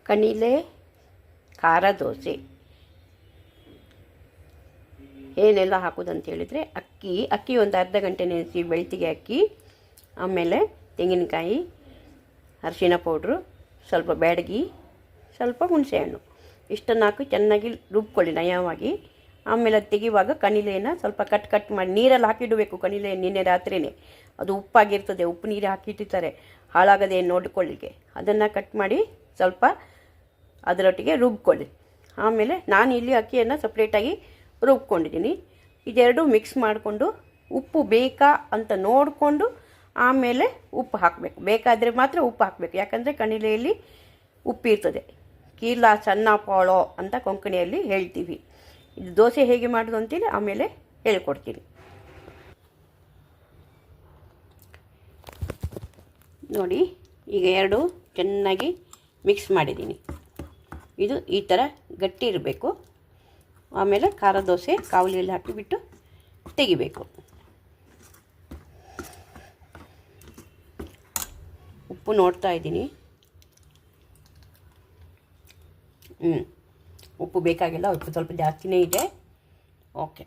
ಕಣಿಲೆ ಖಾರ ದೋಸೆ ಏನೆಲ್ಲ ಹಾಕೋದಂತ ಹೇಳಿದರೆ ಅಕ್ಕಿ ಒಂದು ಅರ್ಧ ಗಂಟೆ ನೆನೆಸಿ ಬೆಳ್ತಿಗೆ ಅಕ್ಕಿ, ಆಮೇಲೆ ತೆಂಗಿನಕಾಯಿ, ಅರಿಶಿಣ ಪೌಡ್ರು, ಸ್ವಲ್ಪ ಬ್ಯಾಡಗಿ, ಸ್ವಲ್ಪ ಹುಣಸೆಹಣ್ಣು ಇಷ್ಟನ್ನು ಹಾಕಿ ಚೆನ್ನಾಗಿ ರುಬ್ಕೊಳ್ಳಿ ನಯವಾಗಿ. ಆಮೇಲೆ ಅದು ತೆಗೆಯುವಾಗ ಕಣಿಲೆಯನ್ನು ಸ್ವಲ್ಪ ಕಟ್ ಮಾಡಿ ನೀರಲ್ಲಿ ಹಾಕಿಡಬೇಕು. ಕಣಿಲೆ ನಿನ್ನೆ ರಾತ್ರಿಯೇ ಅದು ಉಪ್ಪಾಗಿರ್ತದೆ, ಉಪ್ಪು ನೀರು ಹಾಕಿಟ್ಟಿರ್ತಾರೆ, ಹಾಳಾಗದೆ ನೋಡಿಕೊಳ್ಳಿಕ್ಕೆ. ಅದನ್ನು ಕಟ್ ಮಾಡಿ ಸ್ವಲ್ಪ ಅದರೊಟ್ಟಿಗೆ ರುಬ್ಕೊಳ್ಳಿ. ಆಮೇಲೆ ನಾನು ಇಲ್ಲಿ ಅಕ್ಕಿಯನ್ನು ಸಪ್ರೇಟಾಗಿ ರುಬ್ಕೊಂಡಿದ್ದೀನಿ. ಇದೆರಡು ಮಿಕ್ಸ್ ಮಾಡಿಕೊಂಡು ಉಪ್ಪು ಬೇಕಾ ಅಂತ ನೋಡಿಕೊಂಡು ಆಮೇಲೆ ಉಪ್ಪು ಹಾಕಬೇಕು. ಬೇಕಾದರೆ ಮಾತ್ರ ಉಪ್ಪು ಹಾಕಬೇಕು, ಯಾಕಂದರೆ ಕಣಿಲೆಯಲ್ಲಿ ಉಪ್ಪಿರ್ತದೆ. ಕೀಲ ಸಣ್ಣ ಪಾಳೋ ಅಂತ ಕೊಂಕಣಿಯಲ್ಲಿ ಹೇಳ್ತೀವಿ. ಇದು ದೋಸೆ ಹೇಗೆ ಮಾಡೋದು ಅಂತೇಳಿ ಆಮೇಲೆ ಹೇಳ್ಕೊಡ್ತೀನಿ. ನೋಡಿ, ಈಗ ಎರಡು ಚೆನ್ನಾಗಿ ಮಿಕ್ಸ್ ಮಾಡಿದ್ದೀನಿ. ಇದು ಈ ಥರ ಗಟ್ಟಿ ಇರಬೇಕು. ಆಮೇಲೆ ಖಾರ ದೋಸೆ ಕಾವಲಿಯಲ್ಲಿ ಹಾಕಿಬಿಟ್ಟು ತೆಗಿಬೇಕು. ಉಪ್ಪು ನೋಡ್ತಾ ಇದ್ದೀನಿ. ಉಪ್ಪು ಬೇಕಾಗಿಲ್ಲ, ಉಪ್ಪು ಸ್ವಲ್ಪ ಜಾಸ್ತಿನೇ ಇದೆ. ಓಕೆ.